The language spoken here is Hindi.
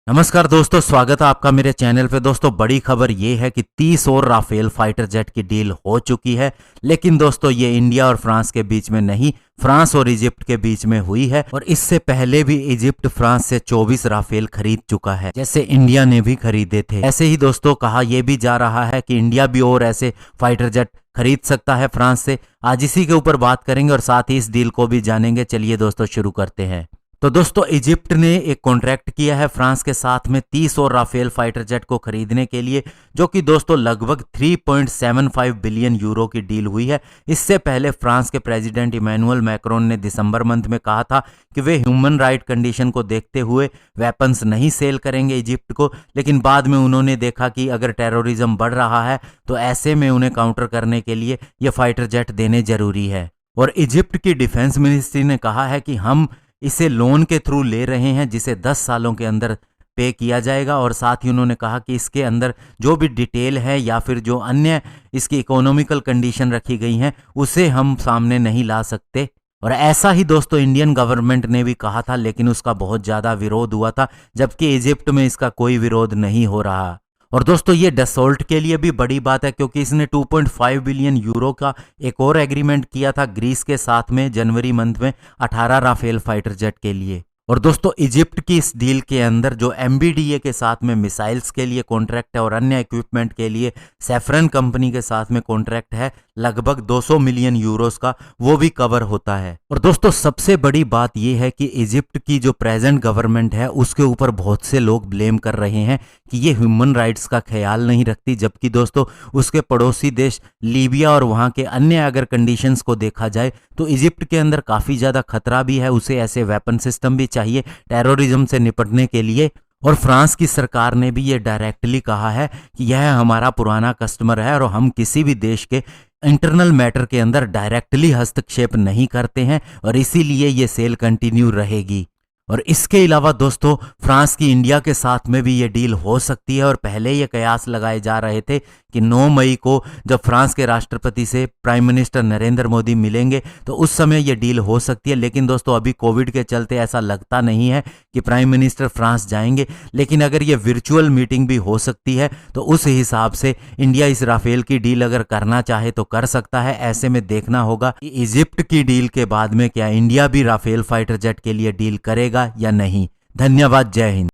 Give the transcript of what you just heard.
नमस्कार दोस्तों, स्वागत है आपका मेरे चैनल पे। दोस्तों बड़ी खबर ये है कि 30 और राफेल फाइटर जेट की डील हो चुकी है। लेकिन दोस्तों ये इंडिया और फ्रांस के बीच में नहीं, फ्रांस और इजिप्ट के बीच में हुई है। और इससे पहले भी इजिप्ट फ्रांस से 24 राफेल खरीद चुका है, जैसे इंडिया ने भी खरीदे थे। ऐसे ही दोस्तों कहा यह भी जा रहा है कि इंडिया भी और ऐसे फाइटर जेट खरीद सकता है फ्रांस से। आज इसी के ऊपर बात करेंगे और साथ ही इस डील को भी जानेंगे। चलिए दोस्तों शुरू करते हैं। तो दोस्तों इजिप्ट ने एक कॉन्ट्रैक्ट किया है फ्रांस के साथ में 30 और राफेल फाइटर जेट को खरीदने के लिए, जो कि दोस्तों लगभग 3.75 बिलियन यूरो की डील हुई है। इससे पहले फ्रांस के प्रेसिडेंट इमैनुअल मैक्रोन ने दिसंबर मंथ में कहा था कि वे ह्यूमन राइट कंडीशन को देखते हुए वेपन्स नहीं सेल करेंगे इजिप्ट को। लेकिन बाद में उन्होंने देखा कि अगर टेररिज्म बढ़ रहा है तो ऐसे में उन्हें काउंटर करने के लिए ये फाइटर जेट देने जरूरी है। और इजिप्ट की डिफेंस मिनिस्ट्री ने कहा है कि हम इसे लोन के थ्रू ले रहे हैं, जिसे 10 सालों के अंदर पे किया जाएगा। और साथ ही उन्होंने कहा कि इसके अंदर जो भी डिटेल है या फिर जो अन्य इसकी इकोनॉमिकल कंडीशन रखी गई हैं उसे हम सामने नहीं ला सकते। और ऐसा ही दोस्तों इंडियन गवर्नमेंट ने भी कहा था, लेकिन उसका बहुत ज़्यादा विरोध हुआ था, जबकि इजिप्ट में इसका कोई विरोध नहीं हो रहा। और दोस्तों ये डसोल्ट के लिए भी बड़ी बात है, क्योंकि इसने 2.5 बिलियन यूरो का एक और एग्रीमेंट किया था ग्रीस के साथ में जनवरी मंथ में 18 राफेल फाइटर जेट के लिए। और दोस्तों इजिप्ट की इस डील के अंदर जो एमबीडीए के साथ में मिसाइल्स के लिए कॉन्ट्रैक्ट है और अन्य इक्विपमेंट के लिए सैफरन कंपनी के साथ में कॉन्ट्रैक्ट है लगभग 200 मिलियन यूरोस का, वो भी कवर होता है। और दोस्तों सबसे बड़ी बात यह है कि इजिप्ट की जो प्रेजेंट गवर्नमेंट है उसके ऊपर बहुत से लोग ब्लेम कर रहे हैं कि ये ह्यूमन राइट्स का ख्याल नहीं रखती, जबकि दोस्तों उसके पड़ोसी देश लीबिया और वहाँ के अन्य अगर कंडीशंस को देखा जाए तो इजिप्ट के अंदर काफ़ी ज़्यादा खतरा भी है। उसे ऐसे वेपन सिस्टम भी चाहिए टेररिज्म से निपटने के लिए। और फ्रांस की सरकार ने भी ये डायरेक्टली कहा है कि यह हमारा पुराना कस्टमर है और हम किसी भी देश के इंटरनल मैटर के अंदर डायरेक्टली हस्तक्षेप नहीं करते हैं, और इसीलिए ये सेल कंटिन्यू रहेगी। और इसके अलावा दोस्तों फ्रांस की इंडिया के साथ में भी ये डील हो सकती है। और पहले ये कयास लगाए जा रहे थे कि 9 मई को जब फ्रांस के राष्ट्रपति से प्राइम मिनिस्टर नरेंद्र मोदी मिलेंगे तो उस समय ये डील हो सकती है। लेकिन दोस्तों अभी कोविड के चलते ऐसा लगता नहीं है कि प्राइम मिनिस्टर फ्रांस जाएंगे। लेकिन अगर ये वर्चुअल मीटिंग भी हो सकती है तो उस हिसाब से इंडिया इस राफेल की डील अगर करना चाहे तो कर सकता है। ऐसे में देखना होगा कि इजिप्ट की डील के बाद में क्या इंडिया भी राफेल फाइटर जेट के लिए डील करेगा या नहीं। धन्यवाद, जय हिंद।